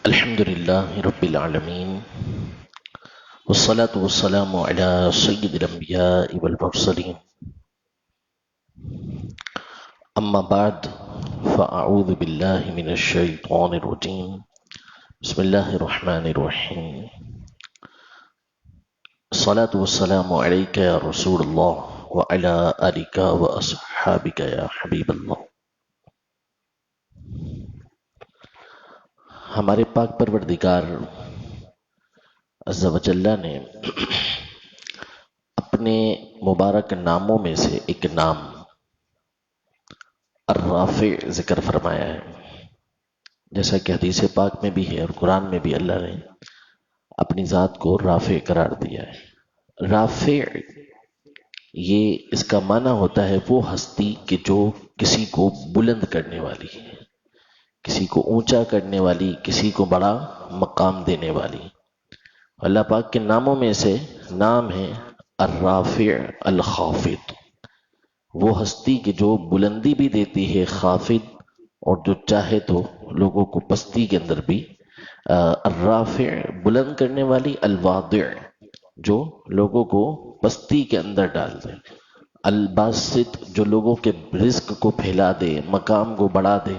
الحمد لله رب العالمين والصلاة والسلام على سيد الأنبياء والمرسلين أما بعد فأعوذ بالله من الشيطان الرجيم بسم الله الرحمن الرحيم الصلاة والسلام عليك يا رسول الله وعلى آلك وأصحابك يا حبيب الله. ہمارے پاک پروردگار عز و جل نے اپنے مبارک ناموں میں سے ایک نام الرافع ذکر فرمایا ہے، جیسا کہ حدیث پاک میں بھی ہے اور قرآن میں بھی اللہ نے اپنی ذات کو رافع قرار دیا ہے. رافع یہ اس کا معنی ہوتا ہے وہ ہستی کہ جو کسی کو بلند کرنے والی ہے، کسی کو اونچا کرنے والی، کسی کو بڑا مقام دینے والی. اللہ پاک کے ناموں میں سے نام ہے الرافع الخافض، وہ ہستی کہ جو بلندی بھی دیتی ہے، خافض، اور جو چاہے تو لوگوں کو پستی کے اندر بھی الرافع بلند کرنے والی، الواضع جو لوگوں کو پستی کے اندر ڈال دے، الباسط جو لوگوں کے رزق کو پھیلا دے، مقام کو بڑھا دے،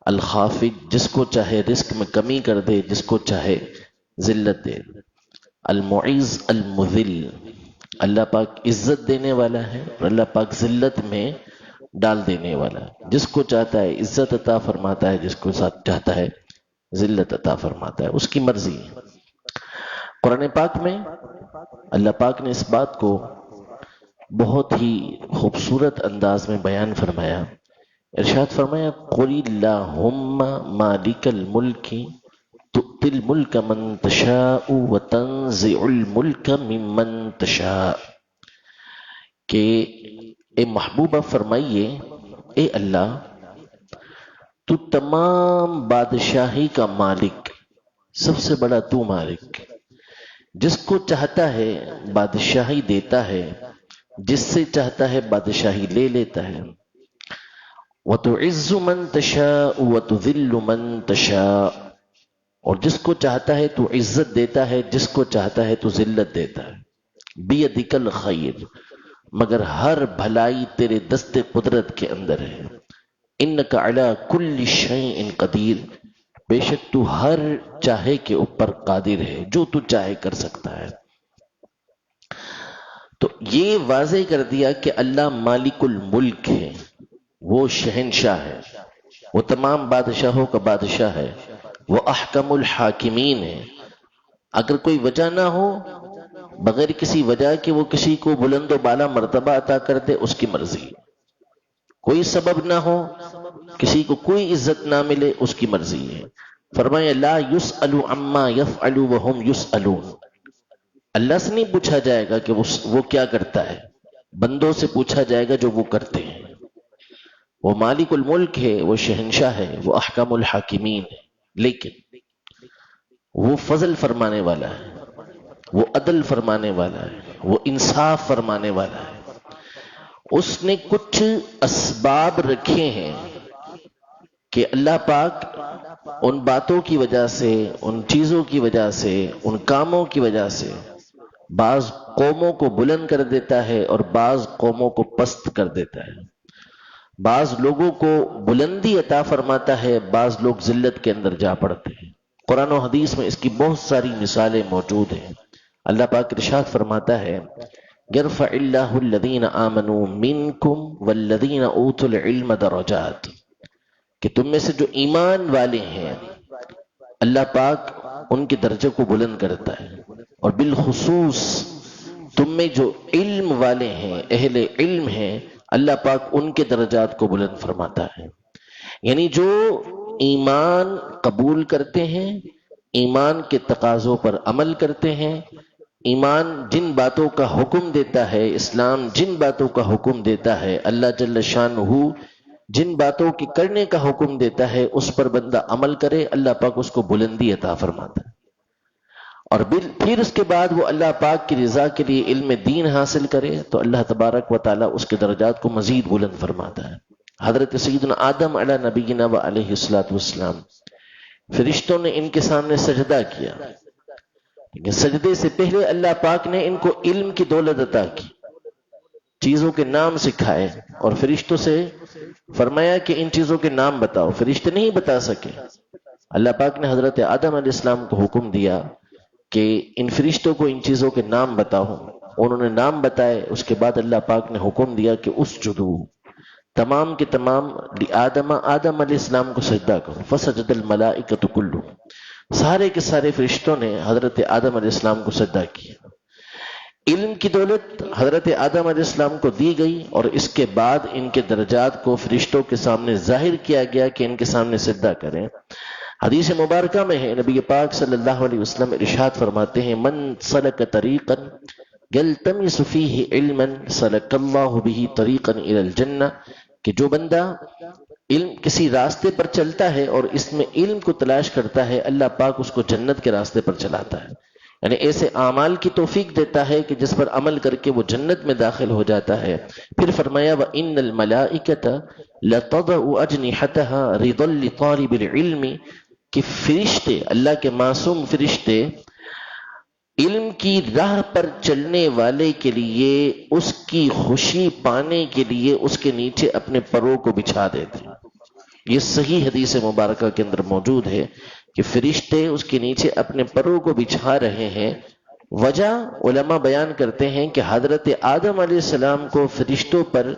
الخافض جس کو چاہے رزق میں کمی کر دے، جس کو چاہے ذلت دے، المعز المذل اللہ پاک عزت دینے والا ہے اور اللہ پاک ذلت میں ڈال دینے والا ہے. جس کو چاہتا ہے عزت عطا فرماتا ہے، جس کو چاہتا ہے ذلت عطا فرماتا ہے، اس کی مرضی ہے. قرآن پاک میں اللہ پاک نے اس بات کو بہت ہی خوبصورت انداز میں بیان فرمایا. ارشاد فرمایا قُلِ اللَّهُمَّ مَالِكَ الْمُلْكِ تُؤْتِي الْمُلْكَ مَن تَشَاءُ وَتَنزِعُ الْمُلْكَ مِمَّن تَشَاءُ، کہ اے محبوبہ فرمائیے اے اللہ تو تمام بادشاہی کا مالک، سب سے بڑا تو مالک، جس کو چاہتا ہے بادشاہی دیتا ہے، جس سے چاہتا ہے بادشاہی لے لیتا ہے. وَتُعِزُّ مَن تَشَاءُ وَتُذِلُّ مَن تَشَاءُ، اور جس کو چاہتا ہے تو عزت دیتا ہے، جس کو چاہتا ہے تو ذلت دیتا ہے. بِيَدِكَ الْخَيْرُ، مگر ہر بھلائی تیرے دست قدرت کے اندر ہے. اِنَّكَ عَلَى كُلِّ شَيْءٍ قدیر، بے شک تو ہر چاہے کے اوپر قادر ہے، جو تو چاہے کر سکتا ہے. تو یہ واضح کر دیا کہ اللہ مالک الملک ہے، وہ شہنشاہ ہے، وہ تمام بادشاہوں کا بادشاہ ہے، وہ احکم الحاکمین ہے. اگر کوئی وجہ نہ ہو، بغیر کسی وجہ کہ وہ کسی کو بلند و بالا مرتبہ عطا کر دے، اس کی مرضی. کوئی سبب نہ ہو، کسی کو کوئی عزت نہ ملے، اس کی مرضی ہے. فرمایا لا یسأل عما یفعل وهم یسألون، اللہ سے نہیں پوچھا جائے گا کہ وہ کیا کرتا ہے، بندوں سے پوچھا جائے گا جو وہ کرتے ہیں. وہ مالک الملک ہے، وہ شہنشاہ ہے، وہ احکم الحاکمین ہے، لیکن وہ فضل فرمانے والا ہے، وہ عدل فرمانے والا ہے، وہ انصاف فرمانے والا ہے. اس نے کچھ اسباب رکھے ہیں کہ اللہ پاک ان باتوں کی وجہ سے، ان چیزوں کی وجہ سے، ان کاموں کی وجہ سے بعض قوموں کو بلند کر دیتا ہے اور بعض قوموں کو پست کر دیتا ہے. بعض لوگوں کو بلندی عطا فرماتا ہے، بعض لوگ ذلت کے اندر جا پڑتے ہیں. قرآن و حدیث میں اس کی بہت ساری مثالیں موجود ہیں. اللہ پاک ارشاد فرماتا ہے یرفع اللہ الذین آمنوا منکم والذین اوتوا العلم درجات، کہ تم میں سے جو ایمان والے ہیں اللہ پاک ان کے درجے کو بلند کرتا ہے، اور بالخصوص تم میں جو علم والے ہیں، اہل علم ہیں، اللہ پاک ان کے درجات کو بلند فرماتا ہے. یعنی جو ایمان قبول کرتے ہیں، ایمان کے تقاضوں پر عمل کرتے ہیں، ایمان جن باتوں کا حکم دیتا ہے، اسلام جن باتوں کا حکم دیتا ہے، اللہ جل شانہ جن باتوں کے کرنے کا حکم دیتا ہے، اس پر بندہ عمل کرے، اللہ پاک اس کو بلندی عطا فرماتا ہے. اور پھر اس کے بعد وہ اللہ پاک کی رضا کے لیے علم دین حاصل کرے تو اللہ تبارک و تعالیٰ اس کے درجات کو مزید بلند فرماتا ہے. حضرت سیدنا آدم علیہ نبینا و علیہ الصلوۃ والسلام فرشتوں نے ان کے سامنے سجدہ کیا، لیکن سجدے سے پہلے اللہ پاک نے ان کو علم کی دولت عطا کی، چیزوں کے نام سکھائے، اور فرشتوں سے فرمایا کہ ان چیزوں کے نام بتاؤ۔ فرشتے نہیں بتا سکے، اللہ پاک نے حضرت آدم علیہ السلام کو حکم دیا کہ ان فرشتوں کو ان چیزوں کے نام بتاؤ۔ انہوں نے نام بتائے، اس کے بعد اللہ پاک نے حکم دیا کہ اسجدو، تمام کے تمام آدم علیہ السلام کو سجدہ کرو۔ فسجد الملائکۃ کلھم، سارے کے سارے فرشتوں نے حضرت آدم علیہ السلام کو سجدہ کیا۔ علم کی دولت حضرت آدم علیہ السلام کو دی گئی، اور اس کے بعد ان کے درجات کو فرشتوں کے سامنے ظاہر کیا گیا کہ ان کے سامنے سجدہ کریں۔ حدیث مبارکہ میں ہے، نبی پاک صلی اللہ علیہ وسلم ارشاد فرماتے ہیں، من سلک طریقا یلتمس فیہ علما سلک اللہ بہ طریقا الی الجنہ، کہ جو بندہ علم کسی راستے پر چلتا ہے اور اس میں علم کو تلاش کرتا ہے، اللہ پاک اس کو جنت کے راستے پر چلاتا ہے، یعنی ایسے اعمال کی توفیق دیتا ہے کہ جس پر عمل کر کے وہ جنت میں داخل ہو جاتا ہے۔ پھر فرمایا وَإِنَّ الْمَلَائِكَةَ لَتَضَعُ أَجْنِحَتَهَا رِضًا لِطَالِبِ الْعِلْمِ، کہ فرشتے، اللہ کے معصوم فرشتے علم کی راہ پر چلنے والے کے لیے، اس کی خوشی پانے کے لیے اس کے نیچے اپنے پروں کو بچھا دیتے ہیں۔ یہ صحیح حدیث مبارکہ کے اندر موجود ہے کہ فرشتے اس کے نیچے اپنے پروں کو بچھا رہے ہیں۔ وجہ علماء بیان کرتے ہیں کہ حضرت آدم علیہ السلام کو فرشتوں پر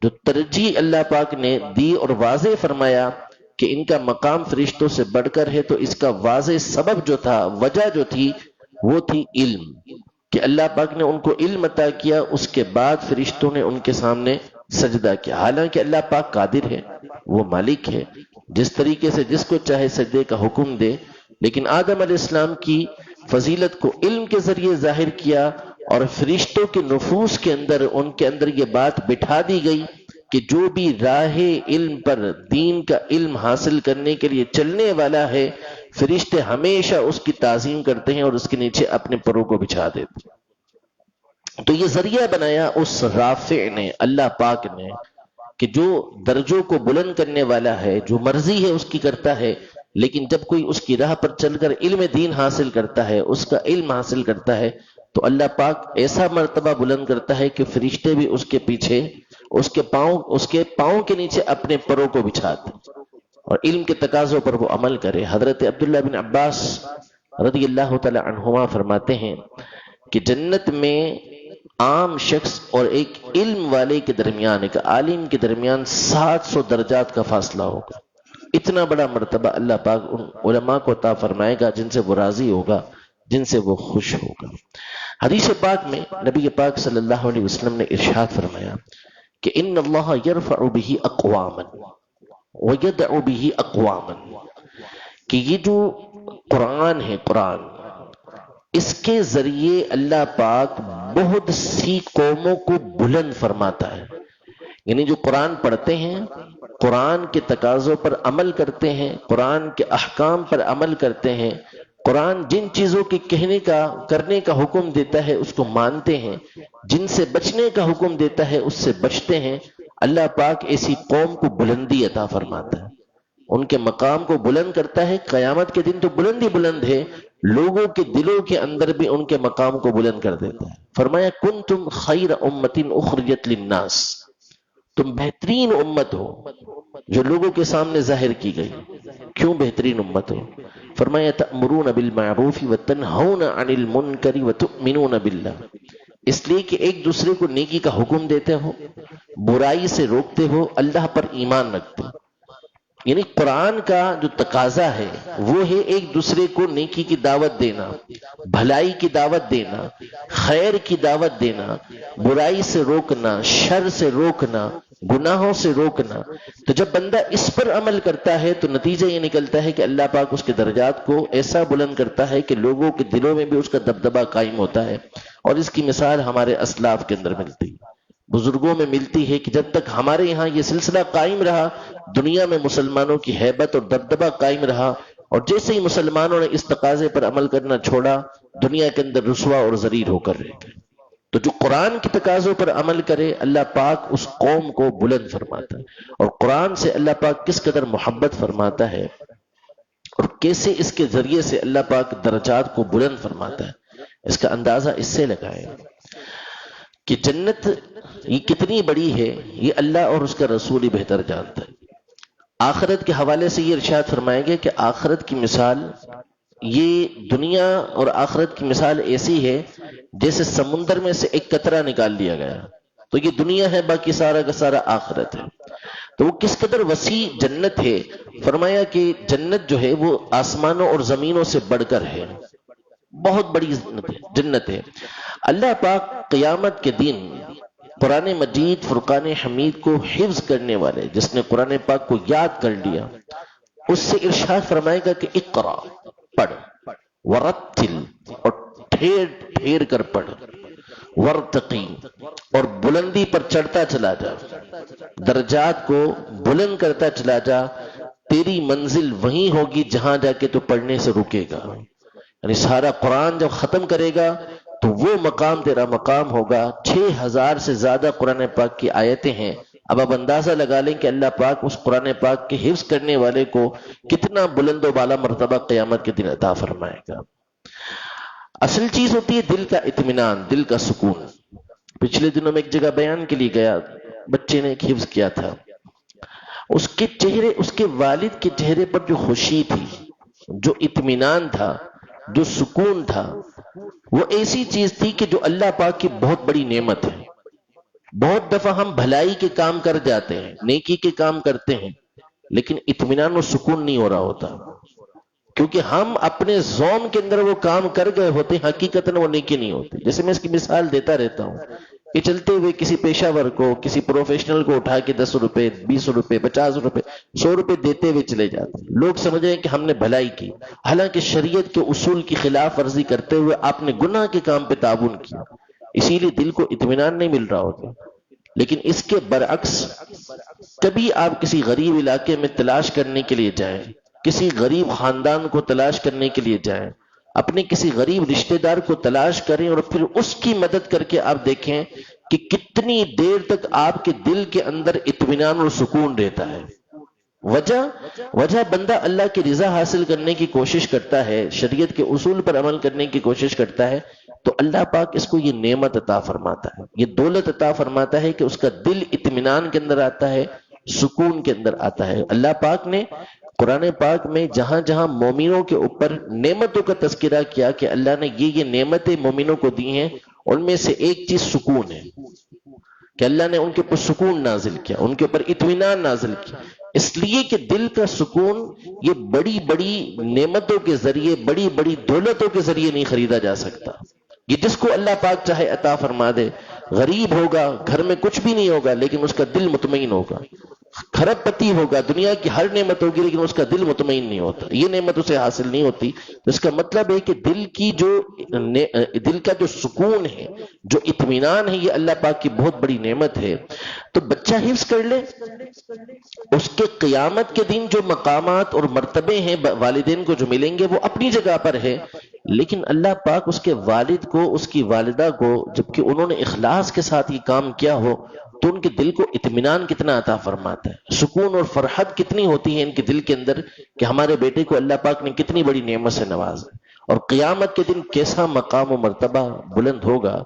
جو ترجیح اللہ پاک نے دی اور واضح فرمایا کہ ان کا مقام فرشتوں سے بڑھ کر ہے، تو اس کا واضح سبب جو تھا، وجہ جو تھی، وہ تھی علم، کہ اللہ پاک نے ان کو علم عطا کیا، اس کے بعد فرشتوں نے ان کے سامنے سجدہ کیا۔ حالانکہ اللہ پاک قادر ہے، وہ مالک ہے، جس طریقے سے جس کو چاہے سجدے کا حکم دے، لیکن آدم علیہ السلام کی فضیلت کو علم کے ذریعے ظاہر کیا، اور فرشتوں کے نفوس کے اندر، ان کے اندر یہ بات بٹھا دی گئی کہ جو بھی راہ علم پر، دین کا علم حاصل کرنے کے لیے چلنے والا ہے، فرشتے ہمیشہ اس کی تعظیم کرتے ہیں اور اس کے نیچے اپنے پروں کو بچھا دیتے ہیں۔ تو یہ ذریعہ بنایا اس رافع نے، اللہ پاک نے، کہ جو درجوں کو بلند کرنے والا ہے، جو مرضی ہے اس کی کرتا ہے، لیکن جب کوئی اس کی راہ پر چل کر علم دین حاصل کرتا ہے، اس کا علم حاصل کرتا ہے، تو اللہ پاک ایسا مرتبہ بلند کرتا ہے کہ فرشتے بھی اس کے پیچھے، اس کے پاؤں کے نیچے اپنے پروں کو بچھاتے اور علم کے تقاضوں پر وہ عمل کرے۔ حضرت عبداللہ بن عباس رضی اللہ تعالی عنہما فرماتے ہیں کہ جنت میں عام شخص اور ایک علم والے کے درمیان، ایک عالم کے درمیان 700 درجات کا فاصلہ ہوگا۔ اتنا بڑا مرتبہ اللہ پاک ان علماء کو عطا فرمائے گا جن سے وہ راضی ہوگا، جن سے وہ خوش ہوگا۔ حدیث پاک میں نبی پاک صلی اللہ علیہ وسلم نے ارشاد فرمایا کہ ان اللہ یرفع بہ اقواما ویدع بہ اقواما، کہ یہ جو قرآن ہے، قرآن، اس کے ذریعے اللہ پاک بہت سی قوموں کو بلند فرماتا ہے۔ یعنی جو قرآن پڑھتے ہیں، قرآن کے تقاضوں پر عمل کرتے ہیں، قرآن کے احکام پر عمل کرتے ہیں، قرآن جن چیزوں کے کہنے کا، کرنے کا حکم دیتا ہے اس کو مانتے ہیں، جن سے بچنے کا حکم دیتا ہے اس سے بچتے ہیں، اللہ پاک ایسی قوم کو بلندی عطا فرماتا ہے، ان کے مقام کو بلند کرتا ہے۔ قیامت کے دن تو بلند ہی بلند ہے، لوگوں کے دلوں کے اندر بھی ان کے مقام کو بلند کر دیتا ہے۔ فرمایا کنتم خیر امت اخرجت للناس، تم بہترین امت ہو جو لوگوں کے سامنے ظاہر کی گئی۔ کیوں بہترین امت ہو؟ فرمایا تأمرون بالمعروف وتنہون عن المنکر وتؤمنون باللہ، اس لیے کہ ایک دوسرے کو نیکی کا حکم دیتے ہو، برائی سے روکتے ہو، اللہ پر ایمان رکھتے ہو۔ یعنی قرآن کا جو تقاضا ہے وہ ہے ایک دوسرے کو نیکی کی دعوت دینا، بھلائی کی دعوت دینا، خیر کی دعوت دینا، برائی سے روکنا، شر سے روکنا، گناہوں سے روکنا۔ تو جب بندہ اس پر عمل کرتا ہے تو نتیجہ یہ نکلتا ہے کہ اللہ پاک اس کے درجات کو ایسا بلند کرتا ہے کہ لوگوں کے دلوں میں بھی اس کا دبدبہ قائم ہوتا ہے۔ اور اس کی مثال ہمارے اسلاف کے اندر ملتی ہے، بزرگوں میں ملتی ہے کہ جب تک ہمارے یہاں یہ سلسلہ قائم رہا، دنیا میں مسلمانوں کی ہیبت اور دبدبہ قائم رہا، اور جیسے ہی مسلمانوں نے اس تقاضے پر عمل کرنا چھوڑا، دنیا کے اندر رسوا اور ذلیل ہو کر رہ گئے۔ تو جو قرآن کے تقاضوں پر عمل کرے، اللہ پاک اس قوم کو بلند فرماتا ہے۔ اور قرآن سے اللہ پاک کس قدر محبت فرماتا ہے اور کیسے اس کے ذریعے سے اللہ پاک درجات کو بلند فرماتا ہے، اس کا اندازہ اس سے لگائیں کہ جنت یہ کتنی بڑی ہے، یہ اللہ اور اس کا رسول ہی بہتر جانتا ہے۔ آخرت کے حوالے سے یہ ارشاد فرمائیں گے کہ آخرت کی مثال، یہ دنیا اور آخرت کی مثال ایسی ہے جیسے سمندر میں سے ایک قطرہ نکال لیا گیا، تو یہ دنیا ہے، باقی سارا کا سارا آخرت ہے۔ تو وہ کس قدر وسیع جنت ہے، فرمایا کہ جنت جو ہے وہ آسمانوں اور زمینوں سے بڑھ کر ہے، بہت بڑی جنت ہے۔ اللہ پاک قیامت کے دن قرآن مجید فرقان حمید کو حفظ کرنے والے، جس نے قرآن پاک کو یاد کر لیا، اس سے ارشاد فرمائے گا کہ اقرا، پڑھ، ورتل، اور ٹھیر ٹھیر کر پڑھ، ورتقی، اور بلندی پر چڑھتا چلا جا، درجات کو بلند کرتا چلا جا، تیری منزل وہیں ہوگی جہاں جا کے تو پڑھنے سے رکے گا۔ یعنی سارا قرآن جب ختم کرے گا تو وہ مقام تیرا مقام ہوگا۔ 6000 سے زیادہ قرآن پاک کی آیتیں ہیں۔ اب آپ اندازہ لگا لیں کہ اللہ پاک اس قرآن پاک کے حفظ کرنے والے کو کتنا بلند و بالا مرتبہ قیامت کے دن عطا فرمائے گا۔ اصل چیز ہوتی ہے دل کا اطمینان، دل کا سکون۔ پچھلے دنوں میں ایک جگہ بیان کے لیے گیا، بچے نے ایک حفظ کیا تھا، اس کے چہرے، اس کے والد کے چہرے پر جو خوشی تھی، جو اطمینان تھا، جو سکون تھا، وہ ایسی چیز تھی کہ جو اللہ پاک کی بہت بڑی نعمت ہے۔ بہت دفعہ ہم بھلائی کے کام کر جاتے ہیں، نیکی کے کام کرتے ہیں، لیکن اطمینان و سکون نہیں ہو رہا ہوتا، کیونکہ ہم اپنے زوم کے اندر وہ کام کر گئے ہوتے ہیں، حقیقتاً وہ نیکی نہیں ہوتی۔ جیسے میں اس کی مثال دیتا رہتا ہوں کہ چلتے ہوئے کسی پیشہ ور کو، کسی پروفیشنل کو اٹھا کے 10 روپے، 20 روپے، 50 روپے، 100 روپے دیتے ہوئے چلے جاتے ہیں، لوگ سمجھ رہے ہیں کہ ہم نے بھلائی کی، حالانکہ شریعت کے اصول کی خلاف ورزی کرتے ہوئے آپ نے گناہ کے کام پہ تعاون کیا، اسی لیے دل کو اطمینان نہیں مل رہا ہوتا۔ لیکن اس کے برعکس کبھی آپ کسی غریب علاقے میں تلاش کرنے کے لیے جائیں، کسی غریب خاندان کو تلاش کرنے کے لیے جائیں، اپنے کسی غریب رشتہ دار کو تلاش کریں اور پھر اس کی مدد کر کے آپ دیکھیں کہ کتنی دیر تک آپ کے دل کے اندر اطمینان اور سکون رہتا ہے۔ وجہ بندہ اللہ کی رضا حاصل کرنے کی کوشش کرتا ہے، شریعت کے اصول پر عمل کرنے کی کوشش کرتا ہے، تو اللہ پاک اس کو یہ نعمت عطا فرماتا ہے، یہ دولت عطا فرماتا ہے کہ اس کا دل اطمینان کے اندر آتا ہے، سکون کے اندر آتا ہے۔ اللہ پاک نے قرآن پاک میں جہاں جہاں مومنوں کے اوپر نعمتوں کا تذکرہ کیا کہ اللہ نے یہ نعمتیں مومنوں کو دی ہیں، ان میں سے ایک چیز سکون ہے، کہ اللہ نے ان کے اوپر سکون نازل کیا، ان کے اوپر اطمینان نازل کیا، اس لیے کہ دل کا سکون یہ بڑی بڑی نعمتوں کے ذریعے، بڑی بڑی دولتوں کے ذریعے نہیں خریدا جا سکتا۔ یہ جس کو اللہ پاک چاہے عطا فرما دے۔ غریب ہوگا، گھر میں کچھ بھی نہیں ہوگا، لیکن اس کا دل مطمئن ہوگا، کھرب پتی ہوگا، دنیا کی ہر نعمت ہوگی، لیکن اس کا دل مطمئن نہیں ہوتا، یہ نعمت اسے حاصل نہیں ہوتی۔ تو اس کا مطلب ہے کہ دل کا جو سکون ہے، جو اطمینان ہے، یہ اللہ پاک کی بہت بڑی نعمت ہے۔ تو بچہ حفظ کر لے، اس کے قیامت کے دن جو مقامات اور مرتبے ہیں والدین کو جو ملیں گے وہ اپنی جگہ پر ہے، لیکن اللہ پاک اس کے والد کو، اس کی والدہ کو، جبکہ انہوں نے اخلاص کے ساتھ یہ کام کیا ہو، تو ان کے دل کو اطمینان کتنا عطا فرماتا ہے، سکون اور فرحت کتنی ہوتی ہے ان کے دل کے اندر کہ ہمارے بیٹے کو اللہ پاک نے کتنی بڑی نعمت سے نوازا۔ اور قیامت کے دن کیسا مقام و مرتبہ بلند ہوگا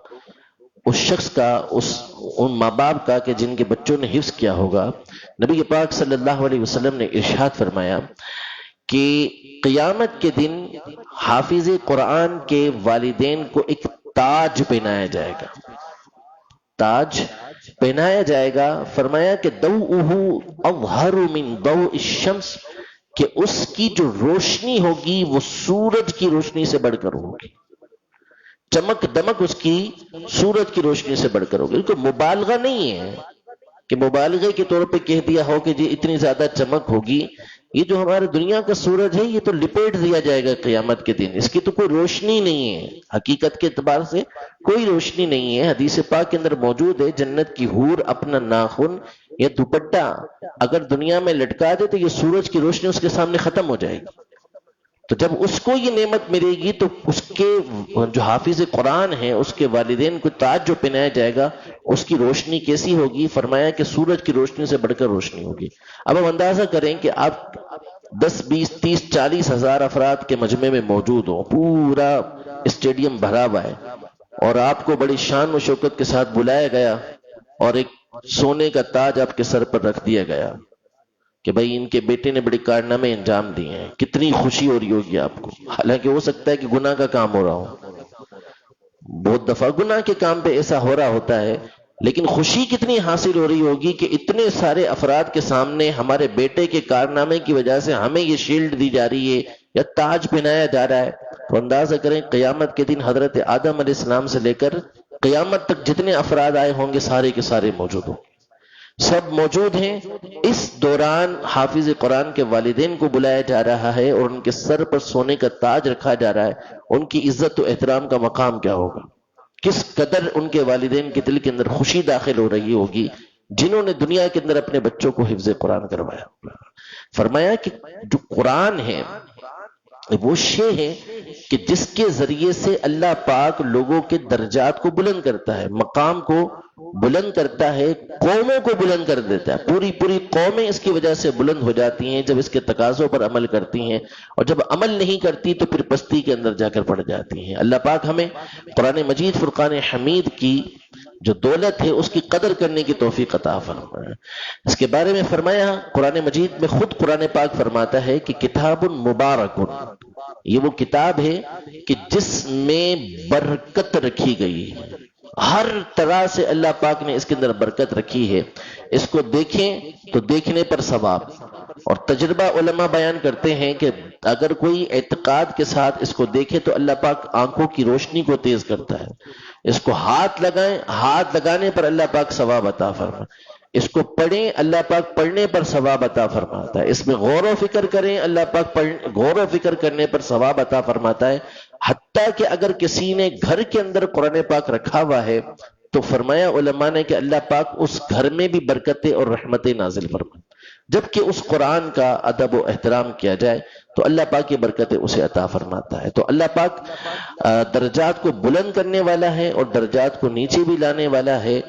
اس شخص کا، ان ماں باپ کا کہ جن کے بچوں نے حفظ کیا ہوگا۔ نبی پاک صلی اللہ علیہ وسلم نے ارشاد فرمایا کہ قیامت کے دن حافظ قرآن کے والدین کو ایک تاج پہنایا جائے گا، تاج پہنایا جائے گا۔ فرمایا کہ ضوءہ اظہر من ضوء الشمس، کہ اس کی جو روشنی ہوگی وہ سورج کی روشنی سے بڑھ کر ہوگی، چمک دمک اس کی سورج کی روشنی سے بڑھ کر ہوگی۔ کوئی مبالغہ نہیں ہے کہ مبالغے کے طور پہ کہہ دیا ہو کہ جی اتنی زیادہ چمک ہوگی۔ یہ جو ہمارے دنیا کا سورج ہے یہ تو لپیٹ دیا جائے گا قیامت کے دن، اس کی تو کوئی روشنی نہیں ہے، حقیقت کے اعتبار سے کوئی روشنی نہیں ہے۔ حدیث پاک کے اندر موجود ہے جنت کی حور اپنا ناخن یا دوپٹہ اگر دنیا میں لٹکا دے تو یہ سورج کی روشنی اس کے سامنے ختم ہو جائے گی۔ تو جب اس کو یہ نعمت ملے گی تو اس کے جو حافظ قرآن ہیں اس کے والدین کو تاج جو پہنایا جائے گا اس کی روشنی کیسی ہوگی؟ فرمایا کہ سورج کی روشنی سے بڑھ کر روشنی ہوگی۔ اب ہم اندازہ کریں کہ آپ 10 20 30 40 ہزار افراد کے مجمع میں موجود ہوں، پورا اسٹیڈیم بھرا ہوا ہے، اور آپ کو بڑی شان و شوکت کے ساتھ بلایا گیا اور ایک سونے کا تاج آپ کے سر پر رکھ دیا گیا کہ بھائی ان کے بیٹے نے بڑے کارنامے انجام دیے ہیں، کتنی خوشی ہو رہی ہوگی آپ کو. حالانکہ ہو سکتا ہے کہ گناہ کا کام ہو رہا ہو، بہت دفعہ گناہ کے کام پہ ایسا ہو رہا ہوتا ہے، لیکن خوشی کتنی حاصل ہو رہی ہوگی کہ اتنے سارے افراد کے سامنے ہمارے بیٹے کے کارنامے کی وجہ سے ہمیں یہ شیلڈ دی جا رہی ہے یا تاج پہنایا جا رہا ہے. تو اندازہ کریں قیامت کے دن حضرت آدم علیہ السلام سے لے کر قیامت تک جتنے افراد آئے ہوں گے سارے کے سارے موجود ہوں، سب موجود ہیں. اس دوران حافظ قرآن کے والدین کو بلایا جا رہا ہے اور ان کے سر پر سونے کا تاج رکھا جا رہا ہے. ان کی عزت و احترام کا مقام کیا ہوگا، کس قدر ان کے والدین کے دل کے اندر خوشی داخل ہو رہی ہوگی جنہوں نے دنیا کے اندر اپنے بچوں کو حفظ قرآن کروایا. فرمایا کہ جو قرآن ہے وہ شے ہے کہ جس کے ذریعے سے اللہ پاک لوگوں کے درجات کو بلند کرتا ہے، مقام کو بلند کرتا ہے، قوموں کو بلند کر دیتا ہے. پوری پوری قومیں اس کی وجہ سے بلند ہو جاتی ہیں جب اس کے تقاضوں پر عمل کرتی ہیں، اور جب عمل نہیں کرتی تو پھر پستی کے اندر جا کر پڑ جاتی ہیں. اللہ پاک ہمیں قرآن مجید فرقان حمید کی جو دولت ہے اس کی قدر کرنے کی توفیق عطا فرمائے. اس کے بارے میں فرمایا قرآن مجید میں، خود قرآن پاک فرماتا ہے کہ کتاب مبارک، یہ وہ کتاب ہے کہ جس میں برکت رکھی گئی ہے، ہر طرح سے اللہ پاک نے اس کے اندر برکت رکھی ہے. اس کو دیکھیں تو دیکھنے پر ثواب، اور تجربہ علماء بیان کرتے ہیں کہ اگر کوئی اعتقاد کے ساتھ اس کو دیکھے تو اللہ پاک آنکھوں کی روشنی کو تیز کرتا ہے. اس کو ہاتھ لگائیں، ہاتھ لگانے پر اللہ پاک ثواب عطا فرمائے. اس کو پڑھیں، اللہ پاک پڑھنے پر ثواب عطا فرماتا ہے. اس میں غور و فکر کریں، اللہ پاک غور و فکر کرنے پر ثواب عطا فرماتا ہے. حتیٰ کہ اگر کسی نے گھر کے اندر قرآن پاک رکھا ہوا ہے تو فرمایا علماء نے کہ اللہ پاک اس گھر میں بھی برکتیں اور رحمتیں نازل فرمائے. جبکہ اس قرآن کا ادب و احترام کیا جائے تو اللہ پاک کی برکتیں اسے عطا فرماتا ہے. تو اللہ پاک درجات کو بلند کرنے والا ہے اور درجات کو نیچے بھی لانے والا ہے.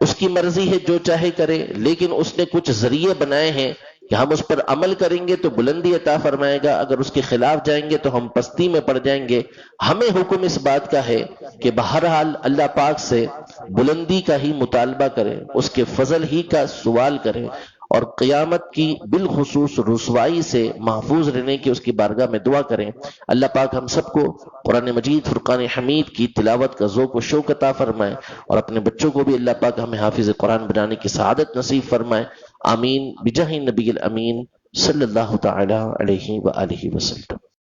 اس کی مرضی ہے جو چاہے کرے، لیکن اس نے کچھ ذریعے بنائے ہیں کہ ہم اس پر عمل کریں گے تو بلندی عطا فرمائے گا، اگر اس کے خلاف جائیں گے تو ہم پستی میں پڑ جائیں گے. ہمیں حکم اس بات کا ہے کہ بہرحال اللہ پاک سے بلندی کا ہی مطالبہ کریں، اس کے فضل ہی کا سوال کریں، اور قیامت کی بالخصوص رسوائی سے محفوظ رہنے کی اس کی بارگاہ میں دعا کریں. اللہ پاک ہم سب کو قرآن مجید فرقان حمید کی تلاوت کا ذوق و شوق عطا فرمائے، اور اپنے بچوں کو بھی اللہ پاک ہمیں حافظ قرآن بنانے کی سعادت نصیب فرمائے. آمین بجاہ نبی الامین صلی اللہ تعالی علیہ وآلہ وسلم.